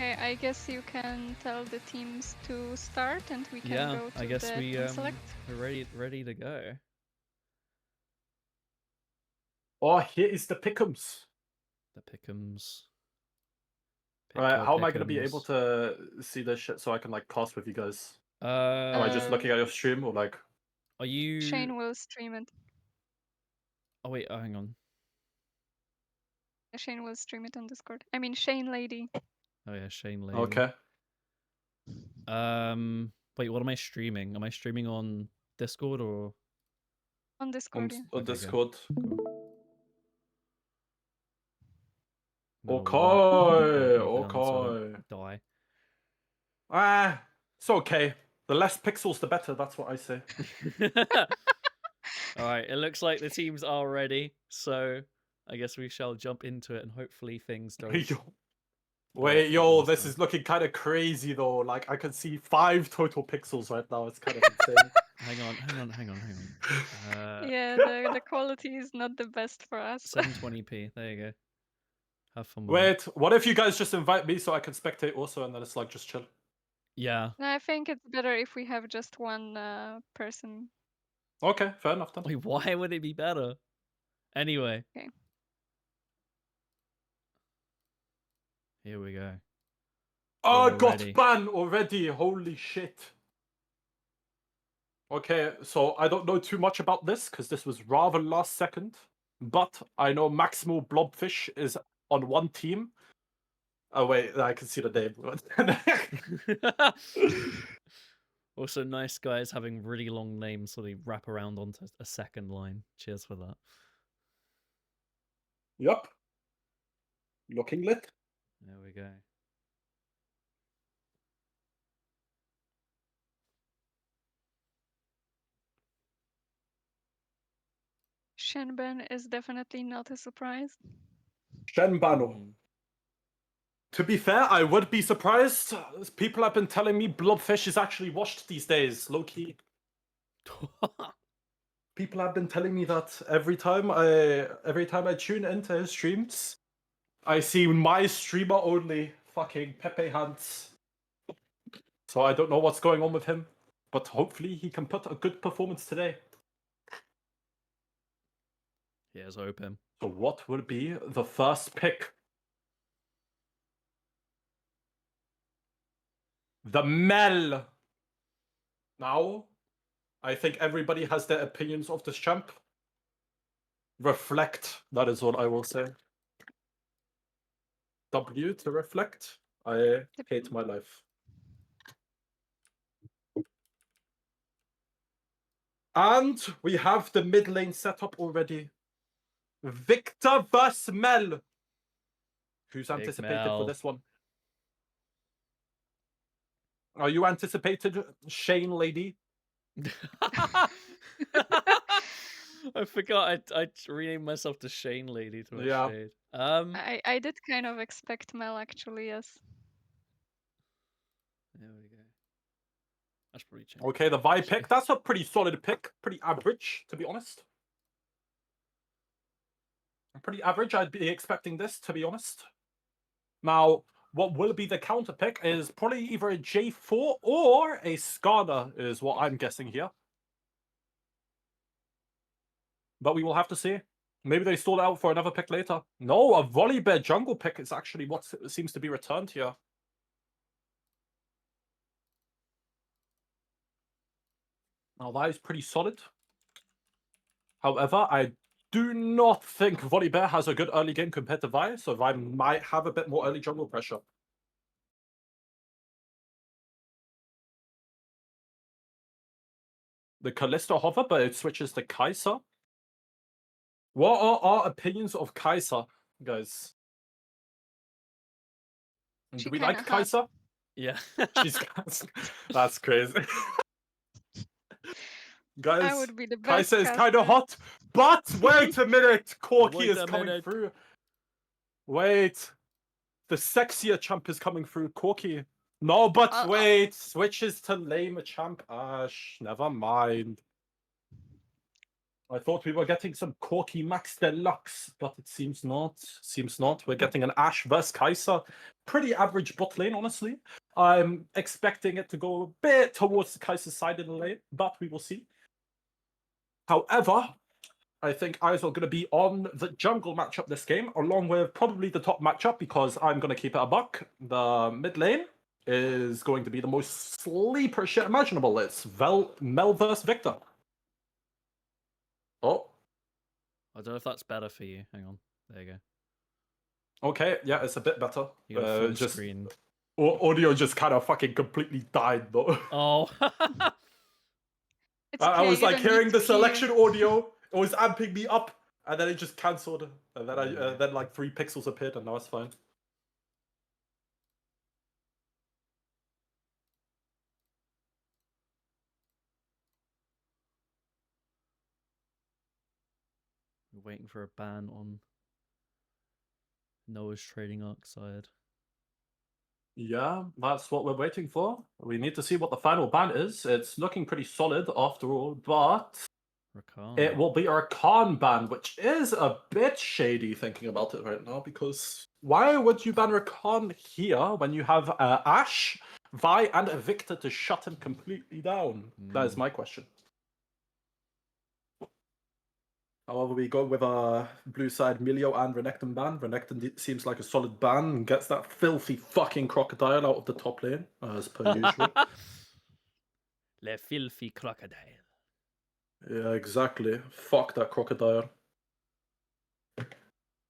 Okay, I guess you can tell the teams to start, and we can go to I guess the we team select. we're ready to go. Oh, here is the pick'ems. The pick'ems. Alright, how am I gonna be able to see this shit so I can like cast with you guys? Am I just looking at your stream or like? Are you? Shane will stream it. Oh wait, hang on. Shane will stream it on Discord. I mean, Shane Lady. Oh yeah, Shane Lady. Okay. Wait, what am I streaming? Am I streaming on Discord or On Discord, yeah. On Okay, Discord. Cool. Okay. Die. It's okay. The less pixels, the better. That's what I say. All right, it looks like the teams are ready, so I guess we shall jump into it and hopefully things don't. Wait, yo, this is looking kind of crazy though. Like I can see 5 total pixels right now. It's kind of insane. Hang on. Yeah, the quality is not the best for us. 720p. There you go. Have fun with Wait, what if you guys just invite me so I can spectate also, and then it's like just chill? Yeah. No, I think it's better if we have just one person. Okay, fair enough then. Wait, why would it be better? Anyway. Okay. Here we go. Oh, got banned already. Holy shit. Okay, so I don't know too much about this because this was rather last second, but I know Maximal Blobfish is on one team. Oh wait, I can see the name. Also, nice guys having really long names so they wrap around onto a second line. Cheers for that. Yup. Looking lit. There we go. Shenban is definitely not a surprise. Shenbano. To be fair, I would be surprised. People have been telling me Blobfish is actually washed these days, low key. People have been telling me that every time I tune into his streams, I see my streamer only fucking Pepe hands. So I don't know what's going on with him, but hopefully he can put a good performance today. Here's hoping. So what would be the first pick? The Mel. Now, I think everybody has their opinions of this champ. Reflect, that is what I will say. W to reflect. I hate my life. And we have the mid lane set up already. Victor vs Mel. Who's anticipated for this one? Are you anticipated, Shane Lady? I forgot I renamed myself to Shane Lady to a shade. I did kind of expect Mel actually, yes. There we go. That's pretty changed. Okay, the Vi pick. That's a pretty solid pick. Pretty average, to be honest. Pretty average. I'd be expecting this, to be honest. Now, what will be the counter pick is probably either a J4 or a Skada, is what I'm guessing here. But we will have to see. Maybe they stall out for another pick later. No, a Volibear jungle pick is actually what seems to be returned here. Now, that is pretty solid. However, I do not think Volibear has a good early game compared to Vi, so Vi might have a bit more early jungle pressure. The Kalista hover, but it switches to Kai'Sa. What are our opinions of Kai'Sa, guys? Do we like Kai'Sa? Yeah. That's crazy. Guys, I would be the best Kai'Sa is kind of hot, but wait a minute, Corki is coming through. Wait, the sexier champ is coming through, Corki. No, but wait, switches to lamer champ Ash. Never mind. I thought we were getting some Corky Max Deluxe, but it seems not. Seems not. We're getting an Ashe versus Kai'Sa. Pretty average bot lane, honestly. I'm expecting it to go a bit towards the Kai'Sa side of the lane, but we will see. However, I think eyes are going to be on the jungle matchup this game, along with probably the top matchup, because I'm going to keep it a buck. The mid lane is going to be the most sleeper shit imaginable. It's Mel versus Victor. Oh. I don't know if that's better for you. Hang on. There you go. Okay, yeah, it's a bit better. You got full screen. Audio just kind of fucking completely died, though. Oh. It's okay, I was like hearing the selection audio. It was amping me up, and then it just cancelled. And then then like 3 pixels appeared, and now it's fine. We're waiting for a ban on Noah's trading arc side. Yeah, that's what we're waiting for. We need to see what the final ban is. It's looking pretty solid after all, but Rakan. It will be our Rakan ban, which is a bit shady thinking about it right now, because why would you ban Rakan here when you have Ashe, Vi, and Victor to shut him completely down? That is my question. However, we go with a blue side Milio and Renekton ban. Renekton seems like a solid ban and gets that filthy fucking crocodile out of the top lane, as per usual. Le filthy crocodile. Yeah, exactly. Fuck that crocodile.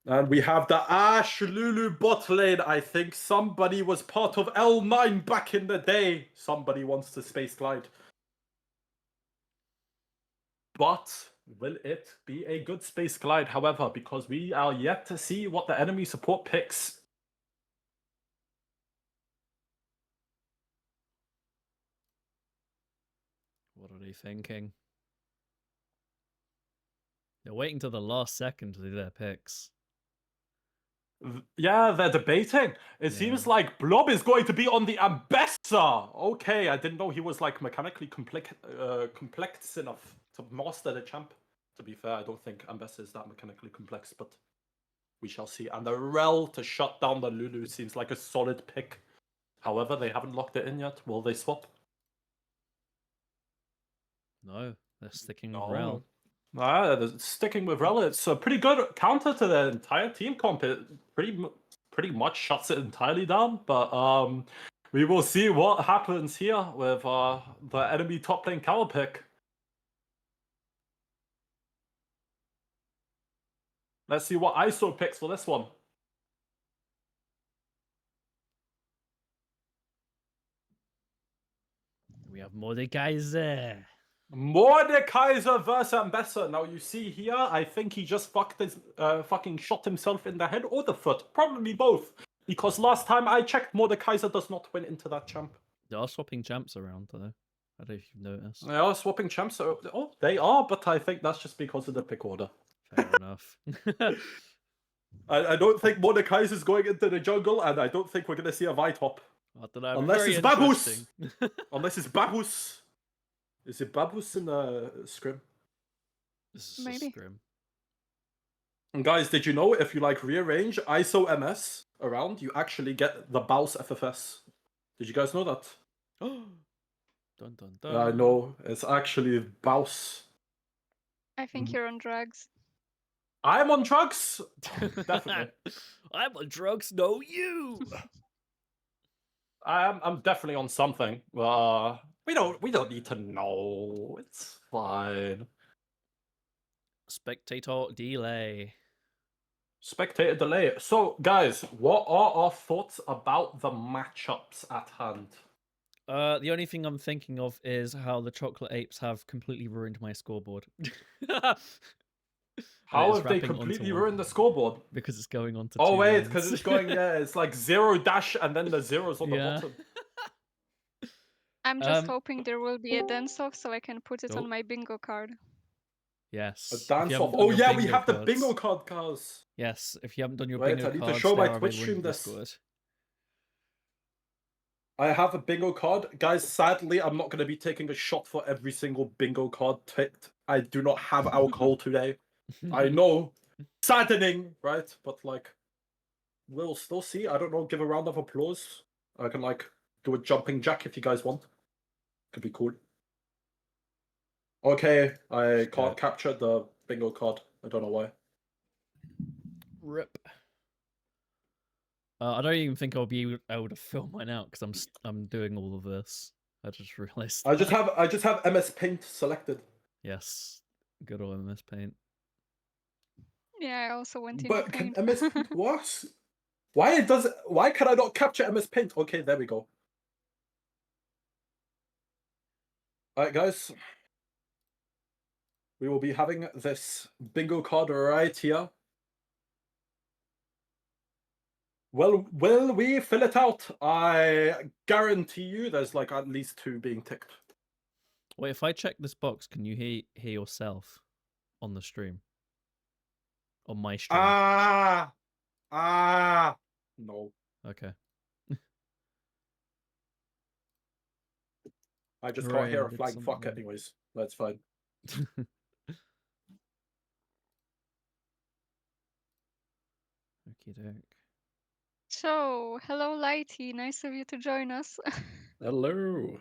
And we have the Ashe Lulu bot lane. I think somebody was part of L9 back in the day. Somebody wants to space glide. But will it be a good space glide, however, because we are yet to see what the enemy support picks. What are they thinking? They're waiting till the last second to do their picks. Yeah, they're debating. It seems like Blob is going to be on the Ambessa. Okay, I didn't know he was like mechanically complex enough to master the champ. To be fair, I don't think Ambessa is that mechanically complex, but we shall see. And the Rel to shut down the Lulu seems like a solid pick. However, they haven't locked it in yet. Will they swap? No, they're sticking with Rel. They're sticking with Rel. It's a pretty good counter to the entire team comp. It pretty much shuts it entirely down. But we will see what happens here with the enemy top lane counter pick. Let's see what ISO picks for this one. We have Mordekaiser. Mordekaiser versus Ambessa. Now you see here, I think he just fucking shot himself in the head or the foot. Probably both. Because last time I checked, Mordekaiser does not win into that champ. They are swapping champs around though. I don't know if you've noticed. They are swapping champs. Oh, they are, but I think that's just because of the pick order. Fair enough. I don't think Mordekaiser is going into the jungle, and I don't think we're going to see a Vitop. I don't know. Unless it's Babus. Unless it's Babus. Is it Babus in the Scrim? This is Maybe. a Scrim. And guys, did you know if you like rearrange ISO MS around, you actually get the Baus FFS? Did you guys know that? Dun, dun, dun. I know. It's actually Baus. I think you're on drugs. I'm on drugs. Definitely. I'm on drugs. No, you. I'm definitely on something. We don't need to know. It's fine. Spectator delay. Spectator delay. So, guys, what are our thoughts about the matchups at hand? The only thing I'm thinking of is how the chocolate apes have completely ruined my scoreboard. How have they completely ruined the scoreboard? Because it's going on to Oh, 2 wait, lanes. because it's going, it's like 0 dash and then the zeros on the bottom. I'm just hoping there will be a dance-off so I can put it on my bingo card. Yes. A dance-off. Oh, yeah, we have the bingo card cards. Yes, if you haven't done your Wait, bingo I need cards, to show my they are Twitch available in stream this. Discord. I have a bingo card. Guys, sadly, I'm not going to be taking a shot for every single bingo card picked I do not have alcohol today. I know, saddening, right? But like, we'll still see. I don't know. Give a round of applause. I can like do a jumping jack if you guys want. Could be cool. Okay, I can't capture the bingo card. I don't know why. Rip. I don't even think I'll be able to fill mine out because I'm doing all of this. I just realized. I just have MS Paint selected. Yes, good old MS Paint. Yeah, I also went into But Paint. can MS Paint what? Why can I not capture MS Paint? Okay, there we go. Alright, guys. We will be having this bingo card right here. Well, will we fill it out? I guarantee you there's like at least 2 being ticked. Wait, if I check this box, can you hear yourself on the stream? On my stream? No. Okay. I just Hooray, can't hear I a did flying fuck something. anyways. That's fine. Okie doke. So, hello Lighty, nice of you to join us. Hello.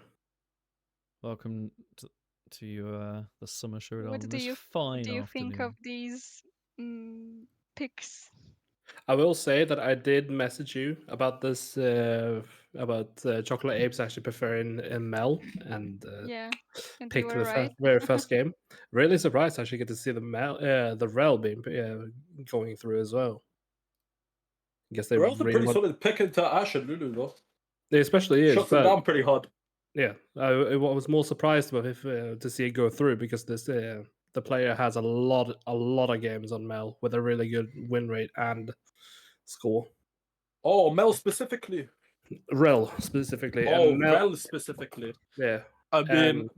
Welcome to the summer showdown. What do you think of these picks? I will say that I did message you about this, about Chocolate Apes actually preferring Mel, and Yeah, and you picked were the right. very first game. Really surprised actually get to see the Rel being going through as well. I guess they Rel's a really pretty solid pick into Ash and Lulu though. It especially is, Shuts them but down pretty hard. yeah, I was more surprised with if to see it go through because this the player has a lot of games on Mel with a really good win rate and score. Oh, Mel specifically. Rel specifically. Oh, And Mel, Rel specifically. yeah. I mean,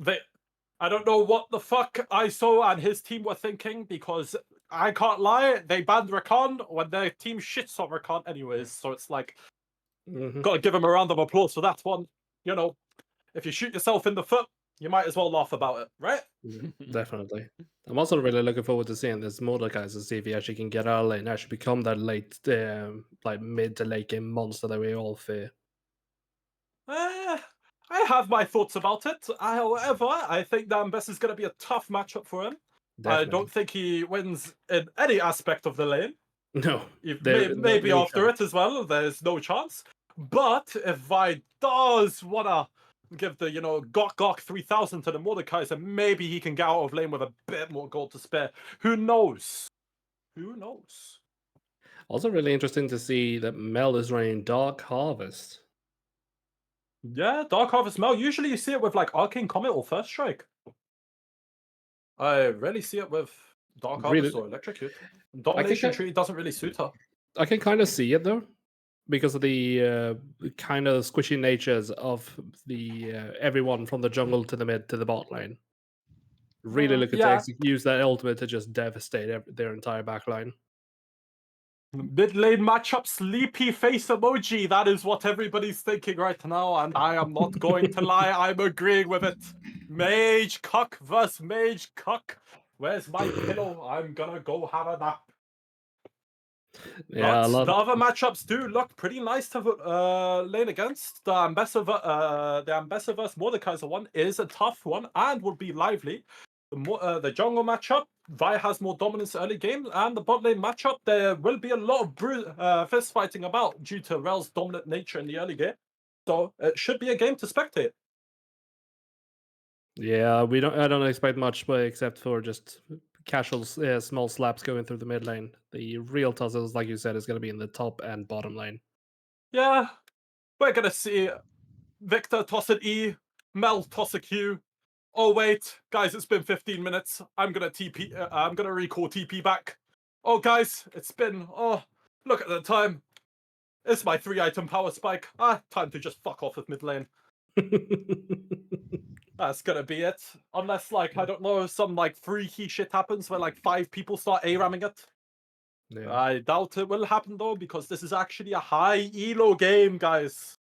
I don't know what the fuck ISO and his team were thinking because I can't lie, they banned Rakan when their team shits on Rakan anyways. So it's like, gotta give him a round of applause for that one. You know, if you shoot yourself in the foot, you might as well laugh about it, right? Yeah, definitely. I'm also really looking forward to seeing this Mordecai to see if he actually can get early and actually become that late, like mid to late game monster that we all fear. I have my thoughts about it. However, I think Dambes is going to be a tough matchup for him. Definitely. I don't think he wins in any aspect of the lane. No. Maybe no after chance. it as well, there's no chance. But if Vi does want to give the, Gok 3000 to the Mordekaiser, maybe he can get out of lane with a bit more gold to spare. Who knows? Who knows? Also really interesting to see that Mel is running Dark Harvest. Yeah, Dark Harvest Mel. Usually you see it with like Arcane Comet or First Strike. I rarely see it with Dark Harvest or Electrocute. Domination Tree doesn't really suit her. I can kind of see it though, because of the kind of squishy natures of the everyone from the jungle to the mid to the bot lane. Really looking to use that ultimate to just devastate their entire backline. Mid lane matchup, sleepy face emoji. That is what everybody's thinking right now, and I am not going to lie. I'm agreeing with it. Mage Cuck versus Mage Cuck. Where's my pillow? I'm gonna go have a nap. Yeah, but the other matchups do look pretty nice to lane against. The Ambassador vs Mordekaiser one is a tough one and would be lively. The jungle matchup, Vi has more dominance early game, and the bot lane matchup, there will be a lot of fist fighting about due to Rel's dominant nature in the early game. So it should be a game to spectate. Yeah, I don't expect much, but except for just casual small slaps going through the mid lane. The real tussles, like you said, is going to be in the top and bottom lane. Yeah, we're gonna see Victor toss an E, Mel toss a Q. Oh wait, guys, it's been 15 minutes. I'm gonna recall TP back. Oh guys, it's been look at the time. It's my 3-item power spike. Time to just fuck off with mid lane. That's gonna be it. Unless like, I don't know, some like freaky shit happens where like 5 people start A-ramming it. Yeah. I doubt it will happen though, because this is actually a high elo game, guys.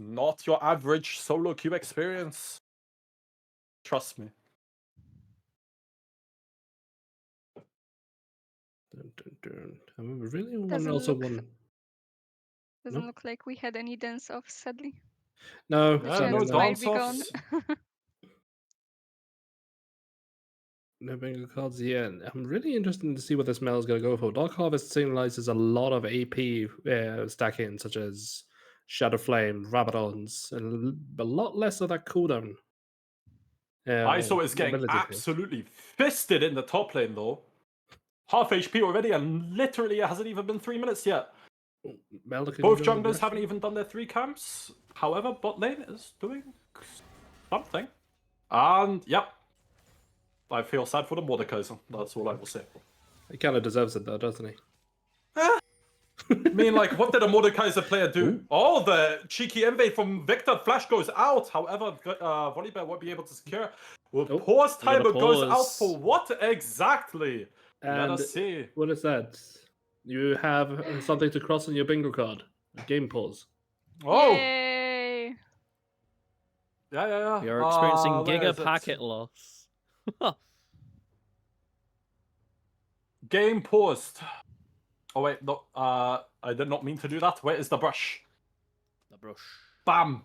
Not your average solo queue experience. Trust me. Dun, dun, dun. I really want Doesn't also look one. doesn't No? look like we had any dance offs, sadly. No, The Yeah, chat no might sadly dance be gone. offs. no bingo cards. Yeah, I'm really interested to see what this Mel is going to go for. Dark Harvest signalizes a lot of AP stacking, such as Shadow Flame, Rabadons, and a lot less of that cooldown. ISO is getting ability cost. absolutely fisted in the top lane, though. Half HP already, and literally it hasn't even been 3 minutes yet. Mel, can you Both go junglers rest? haven't even done their 3 camps. However, bot lane is doing something. And, yep. I feel sad for the Mordekaiser. That's all I will say. He kind of deserves it, though, doesn't he? I mean, like, what did a Mordekaiser player do? Ooh. Oh, the cheeky invade from Victor. Flash goes out. However, Volibear won't be able to secure. Well, Oh, pause we got a timer goes out pause. for what exactly? Let And us see. what is that? You have something to cross on your bingo card. A game pause. Oh, Yay! yeah. We are experiencing Where giga is it? packet loss. Game paused. Oh wait, no. I did not mean to do that. Where is the brush? The brush. Bam.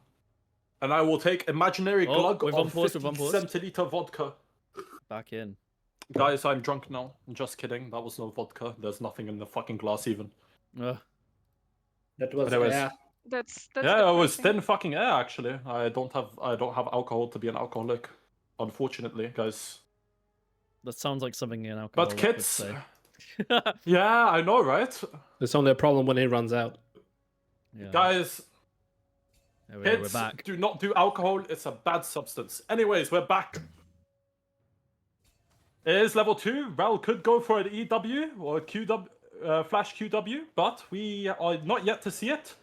And I will take imaginary Oh, glug we've of unpaused, 50 we've unpaused. centiliter vodka. Back in. Guys, I'm drunk now. I'm just kidding. That was no vodka. There's nothing in the fucking glass even. Ugh. That was, But it was- air. That's Yeah, it was depressing. thin fucking air actually. I don't have alcohol to be an alcoholic. Unfortunately, guys. That sounds like something an alcoholic But would kids. say. Yeah, I know, right? It's only a problem when it runs out. Yeah. Guys, There we go, we're kids, back. do not do alcohol. It's a bad substance. Anyways, we're back. It is level 2. Rel could go for an EW or a QW, flash QW, but we are not yet to see it.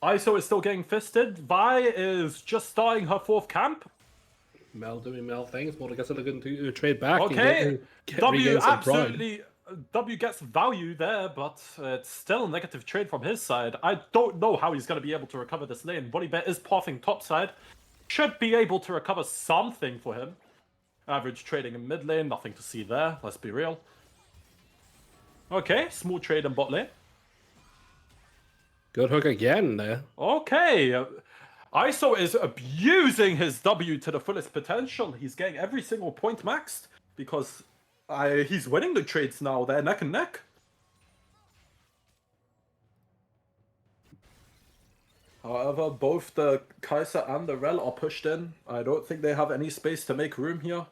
ISO is still getting fisted. Vi is just starting her 4th camp. Mel doing Mel things. Mordekaiser looking to trade back. Okay, and regain W some pride. absolutely. W gets value there, but it's still a negative trade from his side. I don't know how he's going to be able to recover this lane. Volibear is pathing topside. Should be able to recover something for him. Average trading in mid lane, nothing to see there, let's be real. Okay, small trade in bot lane. Good hook again there. Okay, ISO is abusing his W to the fullest potential. He's getting every single point maxed because he's winning the trades now. They're neck and neck. However, both the Kaiser and the Rel are pushed in. I don't think they have any space to make room here.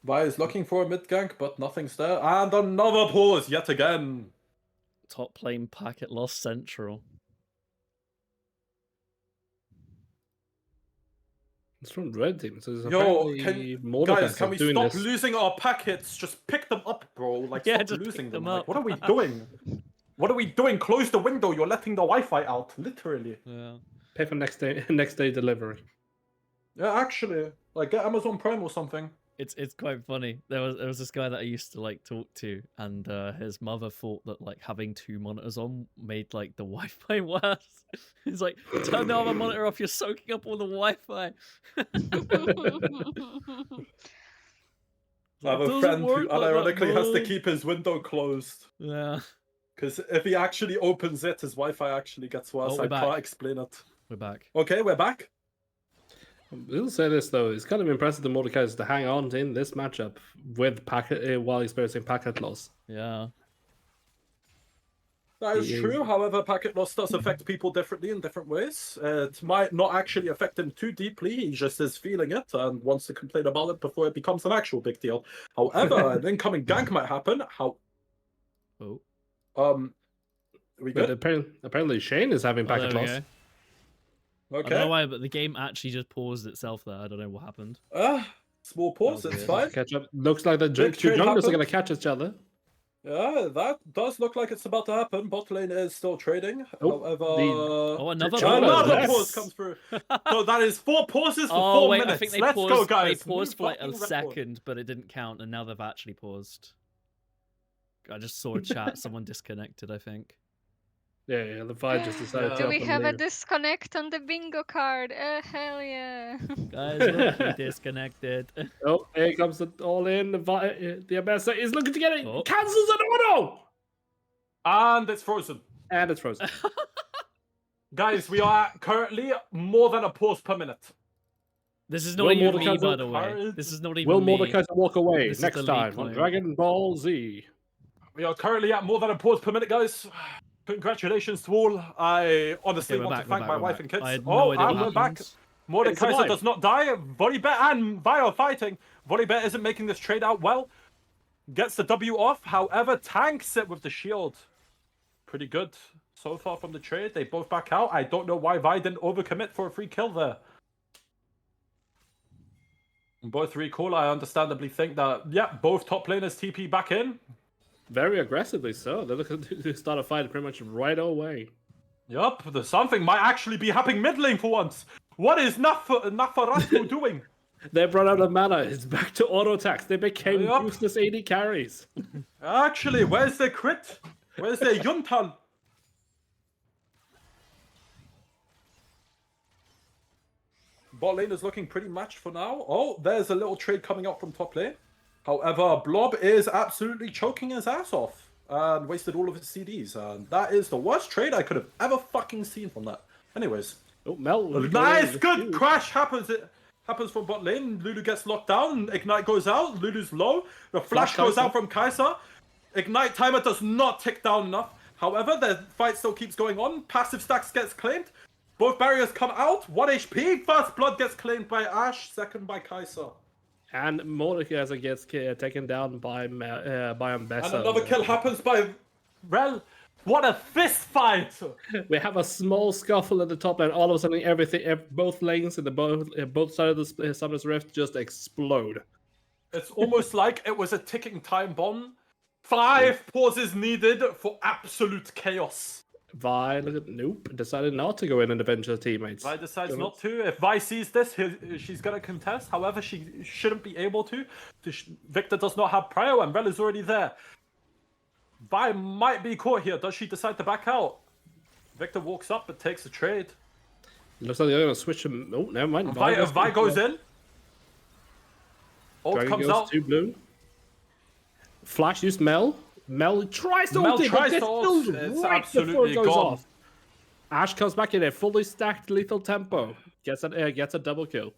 Vi is looking for a mid gank, but nothing's there. And another pause yet again. Top lane packet loss central. It's from red team. So there's Yo, apparently guys, can Mordekaiser we doing stop this. losing our packets? Just pick them up, bro. Like, Yeah, stop just losing pick them. them Like, up. what are we doing? What are we doing? Close the window. You're letting the Wi-Fi out, literally. Yeah. Pay for next day delivery. Yeah, actually, like get Amazon Prime or something. It's quite funny. There was this guy that I used to like talk to, and his mother thought that like having 2 monitors on made like the Wi-Fi worse. He's like, turn the other monitor off. You're soaking up all the Wi-Fi. I have It a doesn't friend who work like that, unironically has to Mom. keep his window closed. Yeah, Because if he actually opens it, his Wi-Fi actually gets worse. we're I back. can't explain it. we're back. Okay, we're back. We'll say this though, it's kind of impressive the Mordekaiser to hang on in this matchup with packet while experiencing packet loss. Yeah. That is He is- true. However, packet loss does affect people differently in different ways. It might not actually affect him too deeply. He just is feeling it and wants to complain about it before it becomes an actual big deal. However, an incoming gank might happen. Oh. We But good? apparently Shane is having Oh, packet there we loss. go. I don't know Okay. why, but the game actually just paused itself there. I don't know what happened. Small pause. That was It's weird. fine. Catch up. Looks like the Big two trade junglers are happened. going to catch each other. Yeah, that does look like it's about to happen. Bot lane is still trading. Oh, However, Oh, another Junglers, another yes. pause comes through. So that is 4 pauses for Oh 4 wait, minutes. I think they Let's paused. go, guys. They paused New for like a fucking record. second, but it didn't count, and now they've actually paused. I just saw a chat. Someone disconnected, I think. Yeah, the fight just decided to Do up we and have a leave. disconnect on the bingo card? Hell yeah. Guys, look, he disconnected. Oh, here comes the all-in. The ambassador is looking to get it. Oh. Cancels an auto! And it's frozen. And it's frozen. Guys, we are currently more than a pause per minute. This is not Will even me, Mordecai by will the way. card- This is not even Will me. Mordecai walk away This is next the lead time on player. Dragon Ball Z? We are currently at more than a pause per minute, guys. Congratulations to all. I honestly Okay, want to thank my wife and kids. I had no idea and what we're back. happens. Mordecai alive. does not die. Volleybet and Vi are fighting. Volleybet isn't making this trade out well. Gets the W off. However, tanks it with the shield. Pretty good so far from the trade. They both back out. I don't know why Vi didn't overcommit for a free kill there. Both recall. I understandably think that, yeah, both top laners TP back in. Very aggressively so. They're looking to start a fight pretty much right away. Yup, there's something might actually be happening mid lane for once. What is Nafaratu doing? They've run out of mana. It's back to auto attacks. They became Yup. useless AD carries. Actually, where's their crit? Where's their Yuntal? Bot lane is looking pretty matched for now. Oh, there's a little trade coming out from top lane. However, Blob is absolutely choking his ass off and wasted all of his CDs. And that is the worst trade I could have ever fucking seen from that. Anyways. Oh, Mel. Nice, good crash happens. It happens from bot lane. Lulu gets locked down. Ignite goes out. Lulu's low. The flash goes Kai'Sa. out from Kai'Sa. Ignite timer does not tick down enough. However, the fight still keeps going on. Passive stacks gets claimed. Both barriers come out. 1 HP. First blood gets claimed by Ashe. Second by Kai'Sa. And Mordecai gets taken down by Ambessa. And another kill happens by Rel. What a fist fight! We have a small scuffle at the top lane. All of a sudden, both lanes in the both sides of the Summoner's Rift just explode. It's almost like it was a ticking time bomb. 5 pauses needed for absolute chaos. Vi, nope, decided not to go in and avenge her teammates. Vi decides not to. If Vi sees this, she's going to contest. However, she shouldn't be able to. Victor does not have prio, and Rel is already there. Vi might be caught here. Does she decide to back out? Victor walks up but takes the trade. Looks like they're going to switch him. Oh, never mind. Vi goes in. Ult Dragon comes goes out. to blue. Flash used Mel. Mel tries to Mel ult it, tries but gets to ult. killed It's right before absolutely it goes gone. off. Ashe comes back in a fully stacked lethal tempo. Gets a double kill.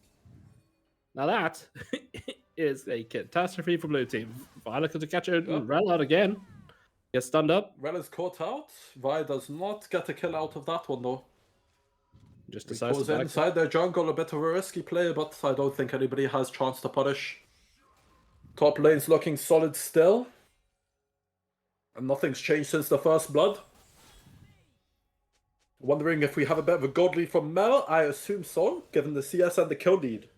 Now that is a catastrophe for blue team. Vi looking to catch Rel out again. Gets stunned up. Rel is caught out. Vi does not get a kill out of that one though. Just He decides goes to back. inside their jungle, a bit of a risky play, but I don't think anybody has chance to punish. Top lane's looking solid still. And nothing's changed since the first blood. Wondering if we have a bit of a gold lead from Mel. I assume so, given the CS and the kill lead.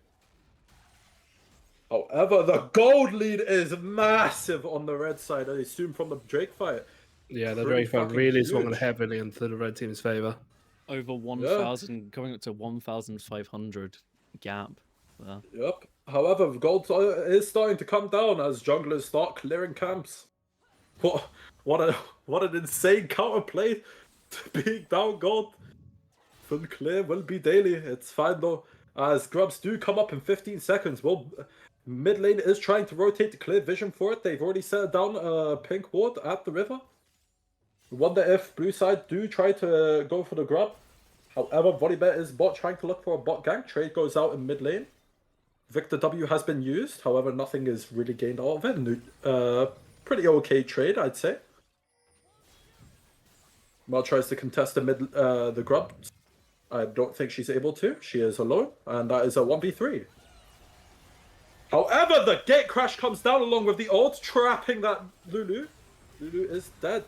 However, the gold lead is massive on the red side, I assume from the Drake fight. Yeah, the Pretty Drake fight fucking really swung huge. heavily into the red team's favor. Over 1,000, going up to 1,500 gap. There. Yep. However, gold is starting to come down as junglers start clearing camps. What an insane counterplay to being down gold. Full clear will be daily. It's fine though, as grubs do come up in 15 seconds. Well, mid lane is trying to rotate to clear vision for it. They've already set down a pink ward at the river. Wonder if blue side do try to go for the grub. However, Volleybet is bot trying to look for a bot gank. Trade goes out in mid lane. Victor W has been used. However, nothing is really gained out of it. Pretty okay trade, I'd say. Mel tries to contest the grub. I don't think she's able to. She is alone, and that is a 1v3. However, the gate crash comes down along with the ult, trapping that Lulu. Lulu is dead.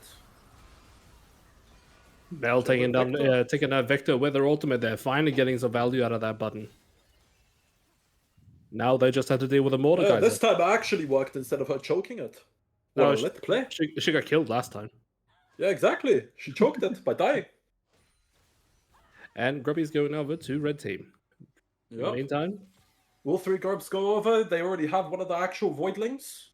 Mel taking down Victor with their ultimate there, finally getting some value out of that button. Now they just have to deal with a Mordecai. This time it actually worked instead of her choking it. No, What a lit play. She got killed last time. Yeah, exactly. She choked it by dying. And Grubby's going over to red team. In the Yep. meantime, All 3 grubs go over. They already have one of the actual voidlings.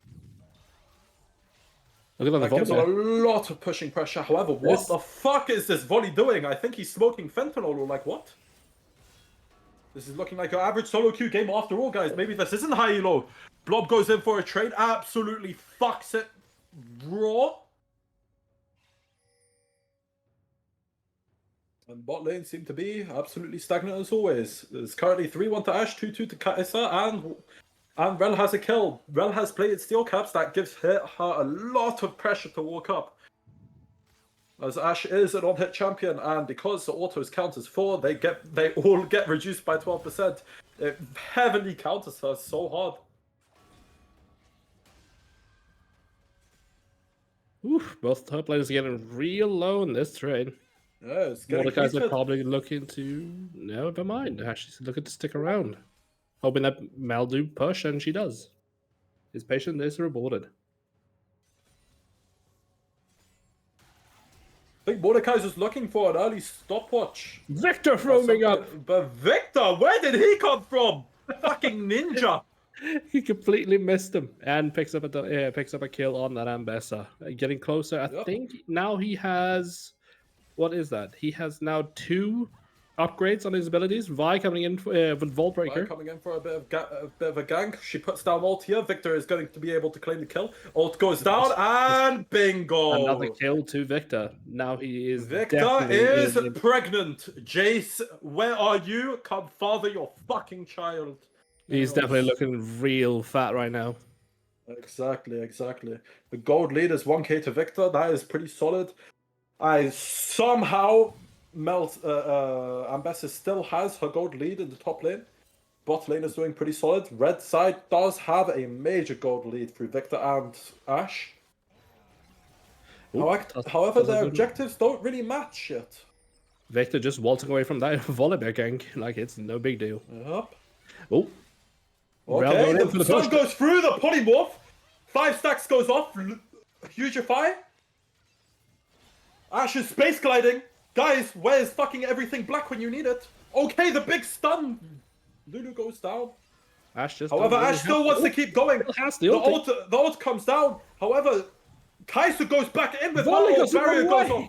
Look at that That gives a volley. lot of pushing pressure. However, what the fuck is this volley doing? I think he's smoking fentanyl or like what? This is looking like your average solo queue game after all, guys. Maybe this isn't high elo. Blob goes in for a trade, absolutely fucks it raw. And bot lane seem to be absolutely stagnant as always. There's currently 3-1 to Ashe, 2-2 to Kaisa, and Rel has a kill. Rel has played steel caps. That gives her a lot of pressure to walk up. As Ashe is an on-hit champion, and because the autos count as 4, they all get reduced by 12%. It heavily counters her so hard. Oof, both top laners getting real low in this trade. Yeah, it's getting Mordekaiser heated. probably looking to... No, never mind. She's looking to stick around. Hoping that Mel do push, and she does. His patience is rewarded. I think Mordekaiser's looking for an early stopwatch. Victor roaming up! But Victor, where did he come from? Fucking ninja! He completely missed him and picks up a kill on that Ambessa. Getting closer. I think now he has... What is that? He has now 2 upgrades on his abilities. Vi coming in with Vault Breaker. Vi coming in for a bit of a gank. She puts down ult here. Victor is going to be able to claim the kill. Ult goes down and bingo! Another kill to Victor. Now he is Victor is pregnant. Jace, where are you? Come father your fucking child. He's definitely looking real fat right now. Exactly. The gold lead is 1k to Victor. That is pretty solid. I somehow Ambessa still has her gold lead in the top lane. Bot lane is doing pretty solid. Red side does have a major gold lead through Victor and Ashe. However, their objectives don't really match yet. Victor just waltzing away from that volleyball gank like it's no big deal. Yep. Oh. Okay, the sun goes through the polymorph. 5 stacks goes off. Hugify. Ashe is space gliding. Guys, where's fucking everything black when you need it? Okay, the big stun. Lulu goes down. However, Ashe still wants to keep going. The ult comes down. However, Kai'Sa goes back in with her ult. Barrier goes off.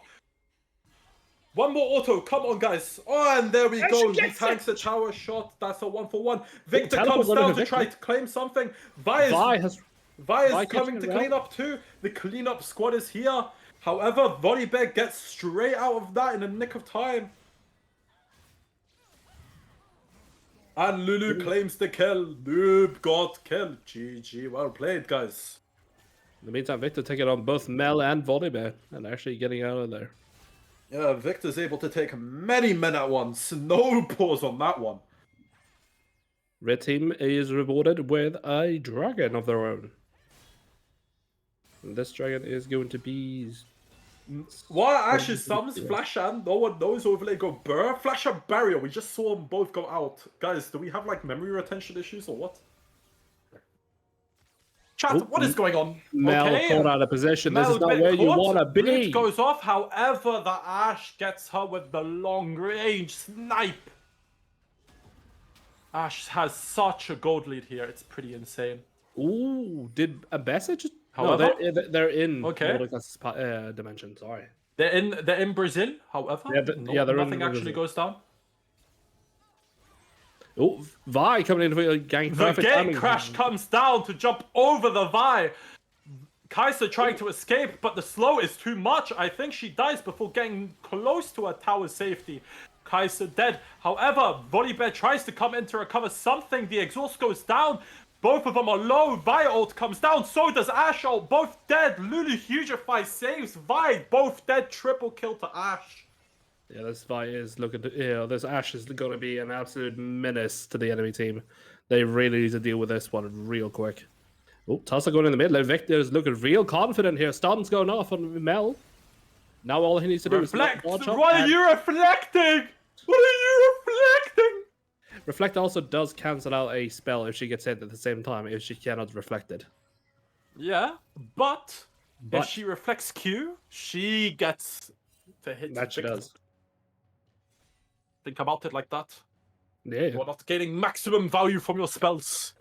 One more auto. Come on, guys. Oh, and there we go. He tanks a tower shot. That's a 1-for-1. Victor comes down to try to claim something. Vi is coming to clean up too. The cleanup squad is here. However, Volleybag gets straight out of that in the nick of time. And Lulu claims the kill. Noob got killed. GG. Well played, guys. In the meantime, Victor taking on both Mel and Volleybag and actually getting out of there. Yeah, Victor's able to take many men at once. No pause on that one. Red team is rewarded with a dragon of their own. And this dragon is going to be... While Ashe's thumbs flash and no one knows overlay go burr. Flash and barrier. We just saw them both go out. Guys, do we have like memory retention issues or what? Chat, what is going on? Mel caught out of position. This is not where you want to be. Root goes off. However, the Ashe gets her with the long range snipe. Ashe has such a gold lead here. It's pretty insane. Ooh, did Ambessa just... However, no, they're in dimension. Sorry, they're in Brazil. However, nothing actually goes down. Oh, Vi coming in for a gank. The gate crash comes down to jump over the Vi. Kai'Sa trying to escape, but the slow is too much. I think she dies before getting close to her tower safety. Kai'Sa dead. However, Volibear tries to come in to recover something. The exhaust goes down. Both of them are low. Vi ult comes down. So does Ashe ult. Both dead. Lulu Hugify saves Vi. Both dead. Triple kill to Ashe. Yeah, this Vi is looking to... this Ashe is going to be an absolute menace to the enemy team. They really need to deal with this one real quick. Oh, Tussa going in the mid lane. Victor is looking real confident here. Stun's going off on Mel. Now all he needs to do is... Reflect! What are you reflecting? What are you reflecting? Reflect also does cancel out a spell if she gets hit at the same time if she cannot reflect it. Yeah, but if she reflects Q, she gets to hit. That she does. Think about it like that. Yeah. You're not getting maximum value from your spells.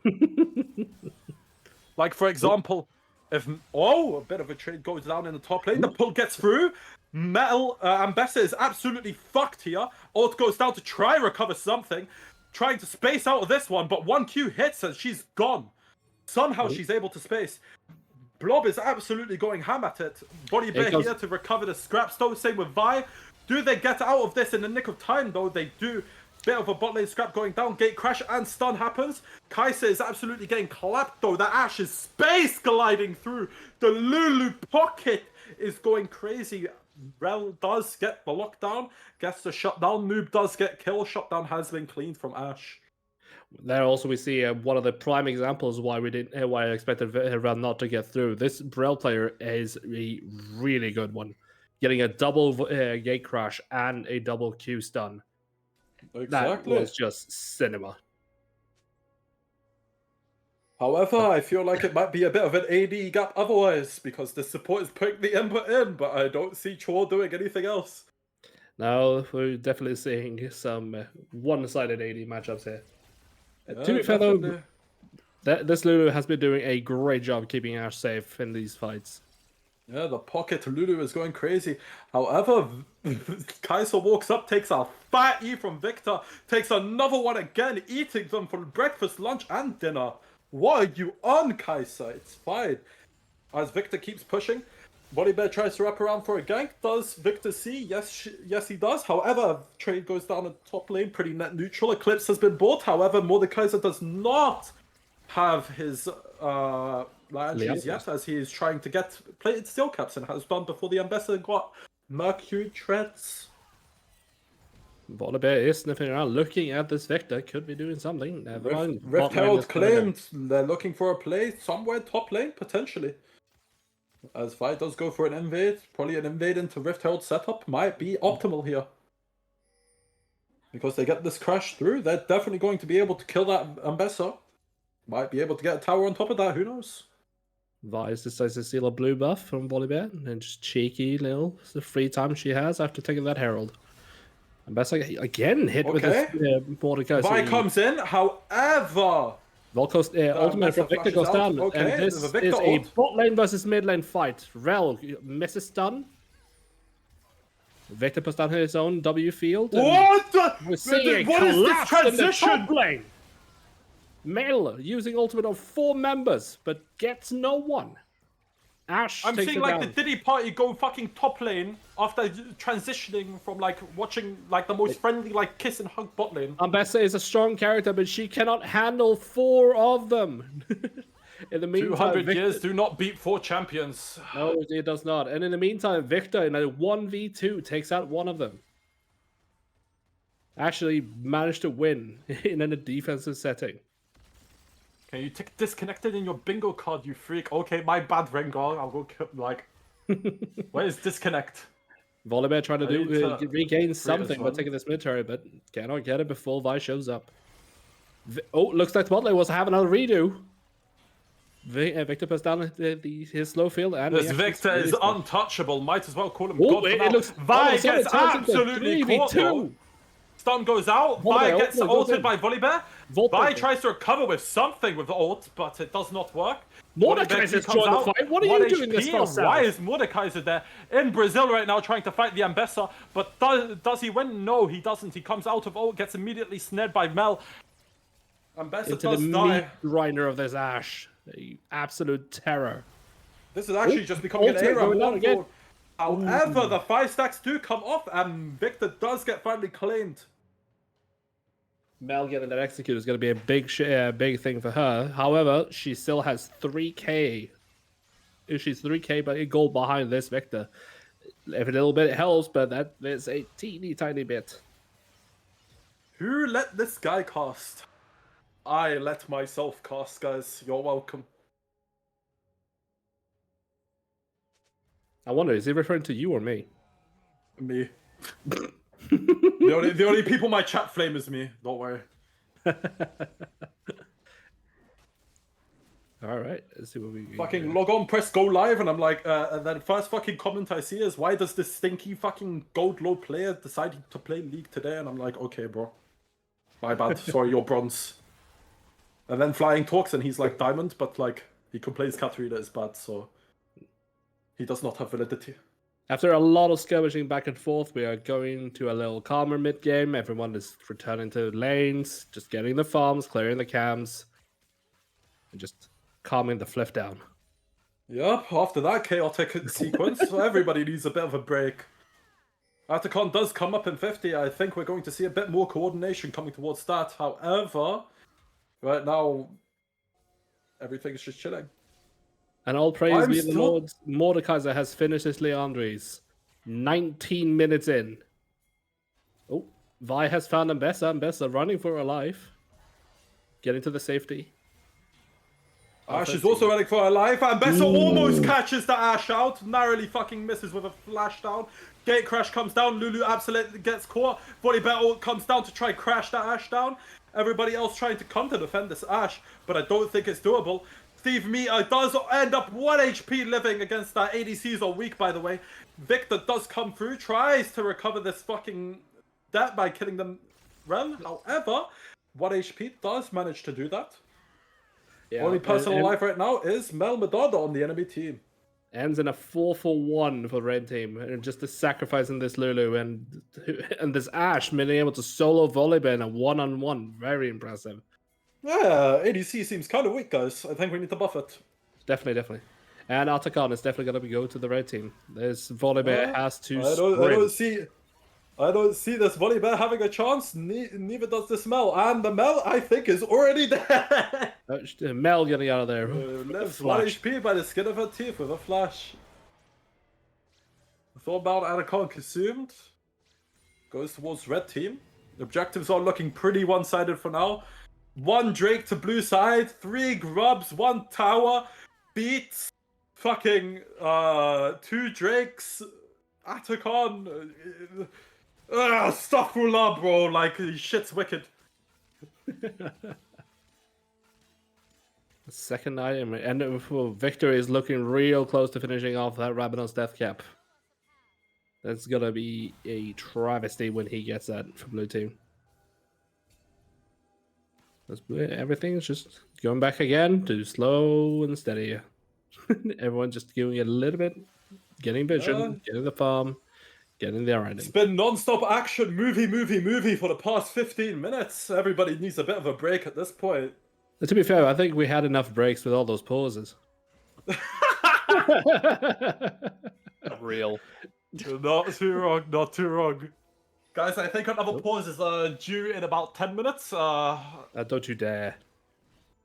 Like, for example, a bit of a trade goes down in the top lane. The pull gets through. Metal Ambessa is absolutely fucked here. Ult goes down to try recover something, trying to space out of this one, but 1Q hits and she's gone. Somehow she's able to space. Blob is absolutely going ham at it. Body Bear here to recover the scraps though. Same with Vi. Do they get out of this in the nick of time though? They do. Bit of a bot lane scrap going down. Gate crash and stun happens. Kaisa is absolutely getting clapped though. The Ashe is space gliding through. The Lulu pocket is going crazy. Rel does get the lockdown. Gets the shutdown. Noob does get kill. Shutdown has been cleaned from Ashe. There also we see one of the prime examples why I expected Rel not to get through. This Brel player is a really good one, getting a double gate crash and a double Q stun. Exactly. That was just cinema. However, I feel like it might be a bit of an AD gap otherwise, because the support is putting the input in, but I don't see Chor doing anything else. Now we're definitely seeing some one-sided AD matchups here. Yeah, To be fair though, this Lulu has been doing a great job keeping Ashe safe in these fights. Yeah, the pocket Lulu is going crazy. However, Kaiser walks up, takes a fat E from Victor, takes another one again, eating them for breakfast, lunch, and dinner. What are you on, Kaiser? It's fine. As Victor keeps pushing, Body Bear tries to wrap around for a gank. Does Victor see? Yes, he does. However, trade goes down in top lane, pretty net neutral. Eclipse has been bought. However, Mordekaiser does not have his Lanches yet, as he is trying to get plated steel caps and has done before the ambassador got Mercury treads. Body Bear is sniffing around, looking at this Victor. Could be doing something. Rift Herald claimed they're looking for a play somewhere top lane, potentially. As Vi does go for an invade, probably an invade into Rift Herald setup might be optimal here. Because they get this crash through, they're definitely going to be able to kill that ambassador. Might be able to get a tower on top of that, who knows? Vice decides to steal a blue buff from Volibear, and just cheeky little the free time she has after taking that Herald. And best again hit with this Mordecai. Vi comes in, however, Volko's ultimate from Victor goes down, and this is a bot lane versus mid lane fight. Rel misses stun. Victor puts down his own W field. What the? We're seeing What is this transition? In the top lane. Mel using ultimate on 4 members, but gets no one. Ashe I'm takes seeing it like down. the Diddy party go fucking top lane after transitioning from like watching like the most friendly like kiss and hug bot lane. Ambessa is a strong character, but she cannot handle 4 of them. In the meantime, 200 Victor... years do not beat 4 champions. No, it does not. And in the meantime, Victor in a 1v2 takes out one of them. Actually managed to win in a defensive setting. Okay, you disconnected in your bingo card, you freak. Okay, my bad, Rengar. I'll go like. Where is disconnect? Volibear trying to regain something by taking this mid turret, but cannot get it before Vi shows up. Looks like the bot lane wants to have another redo. Victor puts down his slow field, and this Victor is untouchable. Might as well call him God. It looks Vi gets absolutely caught. Though. Stun goes out. Vi gets ulted by Volibear. Vi tries to recover with something with the ult, but it does not work. Mordekaiser's joined the fight. What are you doing this for? Why is Mordekaiser there in Brazil right now trying to fight the Ambessa? But does he win? No, he doesn't. He comes out of ult, gets immediately snared by Mel. Ambessa into does the die. meat grinder of this Ashe. The absolute terror. This is actually just becoming an era. Again. However, the 5 stacks do come off, and Victor does get finally claimed. Mel getting that execute is going to be a big thing for her. However, she still has 3k. She's 3k by gold behind this Victor. Every little bit helps, but that is a teeny tiny bit. Who let this guy cast? I let myself cast, guys. You're welcome. I wonder, is he referring to you or me? Me. the only people my chat flame is me. Don't worry. All right, let's see what we fucking log on, press go live, and I'm like, and then first fucking comment I see is, why does this stinky fucking gold low player decide to play League today? And I'm like, okay, bro, my bad. Sorry, you're bronze. And then Flying talks, and he's like diamond, but like He complains Katarina is bad, so he does not have validity. After a lot of skirmishing back and forth, we are going to a little calmer mid-game. Everyone is returning to lanes, just getting the farms, clearing the cams, and just calming the fliff down. Yep, after that chaotic sequence, so everybody needs a bit of a break. Atacon does come up in 50. I think we're going to see a bit more coordination coming towards that. However, right now, everything's just chilling. And all praise I'm be the still- Lord. Mordekaiser has finished his Leandres. 19 minutes in. Oh, Vi has found Mbessa. Mbessa running for her life. Getting to the safety. Ash is also running for her life, and Bessa almost catches the Ash out, narrowly fucking misses with a flash down. Gate crash comes down, Lulu absolutely gets caught. Volleyball comes down to try and crash that Ash down. Everybody else trying to counter defend this Ash, but I don't think it's doable. Steve Meter does end up 1 HP living against that. ADCs are weak, by the way. Victor does come through, tries to recover this fucking debt by killing them. However, 1 HP does manage to do that. Yeah, Only person alive right now is Mel Madonna on the enemy team. Ends in a 4-for-1 for red team, and just the sacrificing this Lulu and this Ash being able to solo Volibear in a 1-on-1. Very impressive. Yeah, ADC seems kind of weak, guys. I think we need to buff it. Definitely. And Atacon is definitely going to go to the red team. This Volibear has to I don't see this Volibear having a chance. Neither does the Mel. And the Mel, I think, is already dead. Mel getting out of there. Lives 1 HP by the skin of her teeth with a flash. Thornbound Atacon consumed. Goes towards red team. The objectives are looking pretty one-sided for now. 1 Drake to blue side, 3 Grubs, 1 Tower, beats, fucking 2 Drakes, Atacon. Astaghfirullah, bro, like, shit's wicked. Second item, and Victor is looking real close to finishing off that Rabadon's death cap. That's gonna be a travesty when he gets that for blue team. Everything is just going back again to slow and steady. Everyone just doing it a little bit, getting vision, getting the farm, getting the item. It's been non-stop action, movie for the past 15 minutes. Everybody needs a bit of a break at this point. To be fair, I think we had enough breaks with all those pauses. Real. Not too wrong, not too wrong. Guys, I think another pause is due in about 10 minutes. Don't you dare.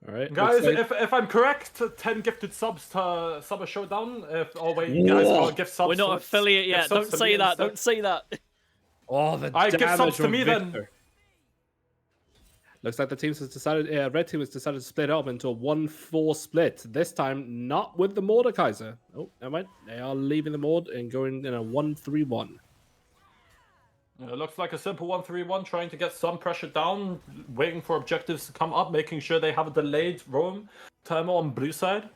Alright. Guys, if I'm correct, 10 gifted subs to Summer Showdown. You guys can't gift subs. We're not affiliate yet. Don't say that. Don't say that. Oh, the I give damage subs to from me Victor. then. Looks like the teams has decided, red team has decided to split up into a 1-4 split. This time, not with the Mordekaiser. Oh, never mind. They are leaving the Mord and going in a 1-3-1. It looks like a simple 1-3-1, trying to get some pressure down, waiting for objectives to come up, making sure they have a delayed roam timer on blue side.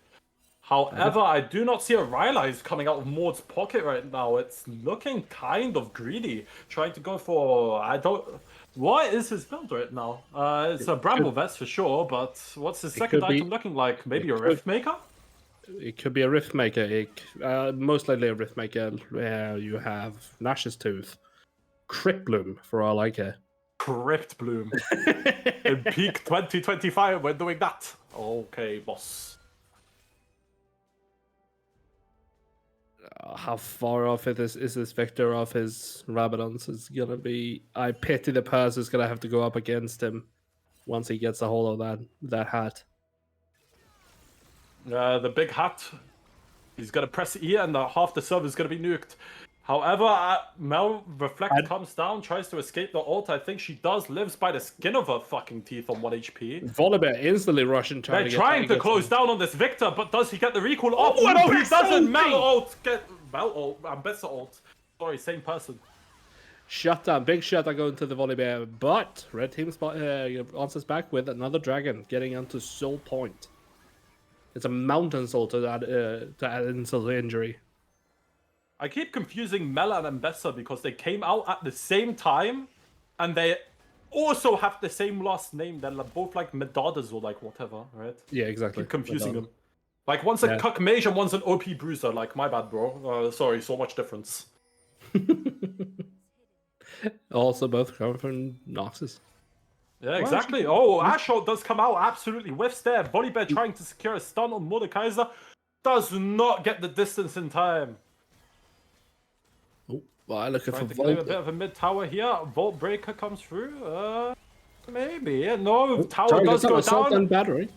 However, I do not see a Rylai's coming out of Maud's pocket right now. It's looking kind of greedy, trying to go for... What is his build right now? It's a Bramble Vest for sure, but what's his second item looking like? Maybe a Rift Maker? It could be a Rift Maker. Most likely a Rift Maker where you have Nash's Tooth. Crypt Bloom, for all I care. Crypt Bloom. In peak 2025, we're doing that. Okay, boss. How far off is this Victor off his Rabadons? Is gonna be. I pity the person who's gonna have to go up against him once he gets a hold of that hat. The big hat. He's gonna press E, and half the server is gonna be nuked. However, Mel Reflect comes down, tries to escape the ult. I think she does, lives by the skin of her fucking teeth on 1 HP. Volibear instantly rushing. They're trying to close down on this Victor, but does he get the recall off? Oh, no, he doesn't! Mel ult! Mel ult, Ambessa ult. Sorry, same person. Shutdown, big shutdown going to the Volibear, but red team answers back with another dragon, getting onto Soul Point. It's a mountain soul to add insult to injury. I keep confusing Mela and Ambessa because they came out at the same time, and they also have the same last name. They're both like Medadas or like whatever, right? Yeah, exactly. Keep confusing them. Like, one's a Cuck Mage and one's an OP Bruiser. Like, my bad, bro. Sorry, so much difference. Also, both come from Noxus. Yeah, exactly. Oh, Ashot does come out, absolutely whiffs there. Volibear trying to secure a stun on Mordekaiser. Does not get the distance in time. Oh, well, looking for Trying to claim a bit of a mid tower here. Vault Breaker comes through. Maybe. Yeah, no, tower does go down. And battery.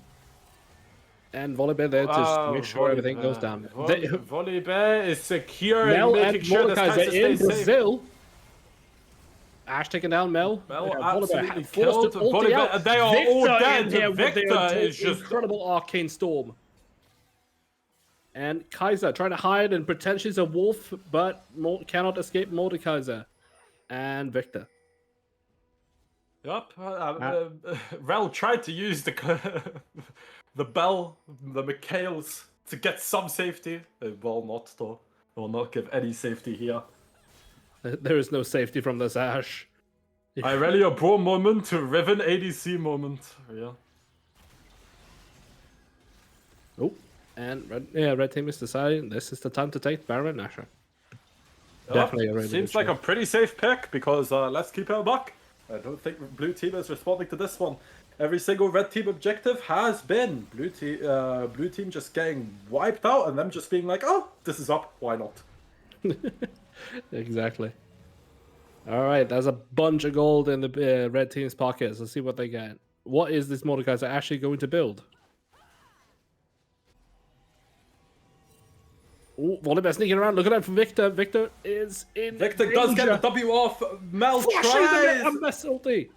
And Volibear there to make sure everything goes down. Volibear is securing, Mel making and sure this Kaiser Mordekaiser in stays safe. Brazil. Ash taking down Mel. Mel Volibear absolutely forced killed. to ulti out. Volibear, they are all Victor dead. in here with Victor the is just incredible arcane storm. And Kaiser trying to hide and pretend she's a wolf, but cannot escape Mordekaiser. And Victor. Yup. Rel tried to use the the bell, the McHales, to get some safety. They will not, though. They will not give any safety here. There is no safety from this Ash. Irelia Bro moment to Riven ADC moment. Yeah. Oh, and red team is deciding this is the time to take Baron Asher. Yep. Definitely a really Seems good like shot. a pretty safe pick because let's keep it a buck. I don't think blue team is responding to this one. Every single red team objective has been blue team just getting wiped out and them just being like, oh, this is up, why not? Exactly. All right, there's a bunch of gold in the red team's pockets. Let's see what they get. What is this Mordekaiser actually going to build? Oh, Volibear sneaking around. Look at that from Victor. Victor is in Victor danger. does get the W off. Mel Flashing tries. the best ulti.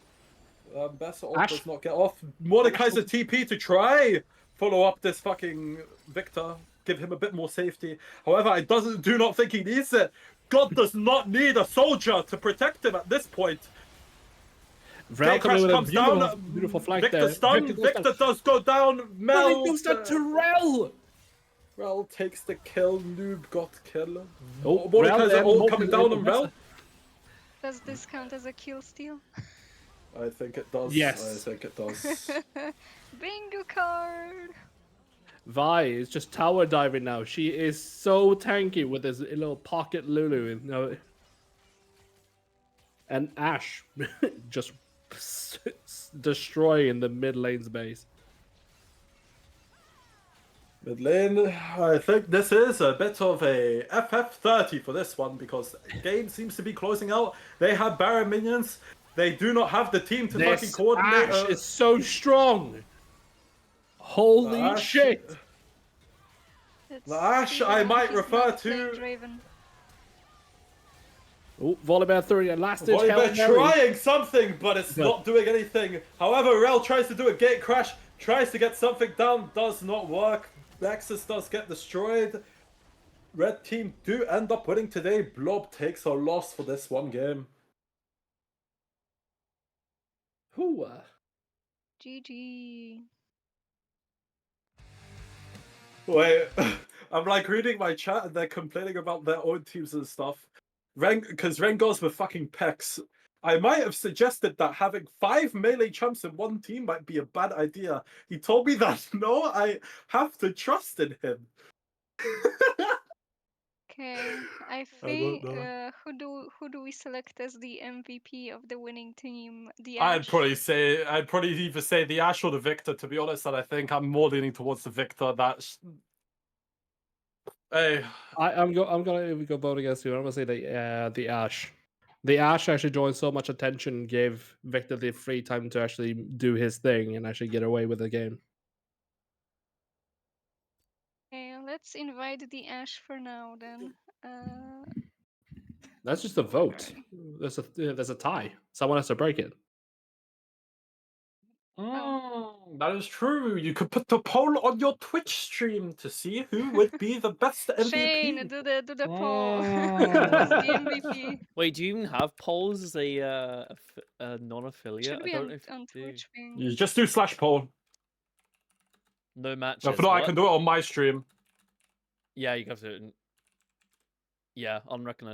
Bessa ult does not get off. Mordekaiser TP to try follow up this fucking Victor. Give him a bit more safety. However, I do not think he needs it. God does not need a soldier to protect him at this point. Vrel Crash comes beautiful, down. beautiful flank Victor there. stun. Victor does go down. Mel. Goes down to Rel. Rel takes the kill. Noob got kill. Oh, Mordekaiser Rel ult and coming Mordekaiser down on Rel. Does this count as a kill steal? I think it does. Yes. I think it does. Bingo card! Vi is just tower diving now. She is so tanky with this little pocket Lulu. And Ash just destroying the mid lane's base. Mid lane, I think this is a bit of a FF30 for this one because the game seems to be closing out. They have Baron minions. They do not have the team to fucking coordinate. Ash is so strong. Holy Ash- shit! The Ash I might he's refer not playing to. Draven. Oh, Volibear 3 and last ditch Volibear Hail Mary. trying something, but it's not doing anything. However, Rel tries to do a gate crash, tries to get something down, does not work. Nexus does get destroyed. Red team do end up winning today. Blob takes a loss for this one game. Who? GG. Wait, I'm like reading my chat and they're complaining about their own teams and stuff. Because Ren goes with fucking pecs. I might have suggested that having 5 melee champs in one team might be a bad idea. He told me that no, I have to trust in him. Okay, I don't think know. who do we select as the MVP of the winning team? The I'd Ash? probably either say the Ash or the Victor, to be honest, and I think I'm more leaning towards the Victor. That's hey, I'm gonna go vote against you. I'm gonna say the Ash. The Ash actually drawing so much attention gave Victor the free time to actually do his thing and actually get away with the game. Okay, let's invite the Ash for now then. That's just a vote. There's a tie. Someone has to break it. that is true. You could put the poll on your Twitch stream to see who would be the best MVP. Shane, do the poll. Who's the MVP? Wait, do you even have polls as a non-affiliate? Should I be don't know on, if on you do. Twitch thing. You just do /poll. No matches. If not, I what? can do it on my stream. Yeah, you have to. Yeah, unrecognized.